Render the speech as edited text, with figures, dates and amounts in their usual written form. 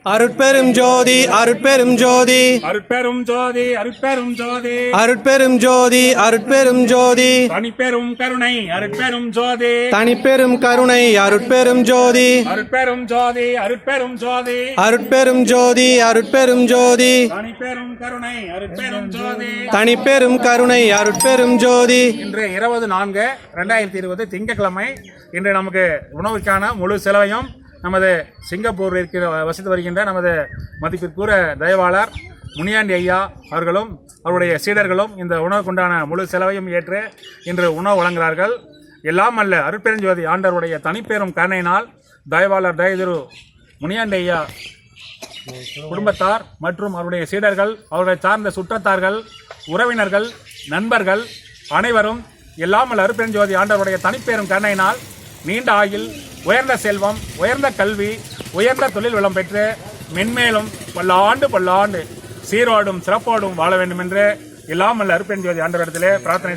அருட்பெரும் ஜோதி அருட்பெரும் ஜோதி அருட்பெரும் ஜோதி அருட்பெரும் ஜோதி அருட்பெரும் ஜோதி அருட்பெரும் ஜோதி தனிப்பெரும் கருணை அருட்பெரும் ஜோதி தனிப்பெரும் கருணை அருட்பெரும் ஜோதி அருட்பெரும் ஜோதி அருட்பெரும் ஜோதி அருட்பெரும் ஜோதி அருட்பெரும் ஜோதி தனிப்பெரும் கருணை அருட்பெரும் ஜோதி தனிப்பெரும் கருணை அருட்பெரும் ஜோதி. இன்று 24/4/2020 திங்கட்கிழமை. இன்று நமக்கு உணவுக்கான முழு செலவையும் நமது சிங்கப்பூரில் வசித்து வருகின்ற நமது மதிப்பிற்குரிய தயவாளர் முனியாண்டி ஐயா அவர்களும் அவருடைய சீடர்களும் இந்த உணவுக்குண்டான முழு செலவையும் ஏற்று இன்று உணவு வழங்குகிறார்கள். எல்லாம் அல்ல அருட்பெருஞ்சோதி ஆண்டவருடைய தனிப்பெரும் கருணையினால் தயவாளர் தயதிரு முனியாண்டி ஐயா குடும்பத்தார் மற்றும் அவருடைய சீடர்கள், அவருடைய சார்ந்த சுற்றத்தார்கள், உறவினர்கள், நண்பர்கள் அனைவரும் எல்லாம் அல்ல அருட்பெருஞ்சோதி ஆண்டவருடைய தனிப்பெரும் கருணையினால் நீண்ட ஆயுள், உயர்ந்த செல்வம், உயர்ந்த கல்வி, உயர்ந்த தொழில் வளம் பெற்று மென்மேலும் பல்லாண்டு சீரோடும் சிறப்போடும் வாழ வேண்டும் என்று எல்லாம் அல்ல அருட்பெருஞ்சோதி ஆண்டவரிடத்திலே பிரார்த்தனை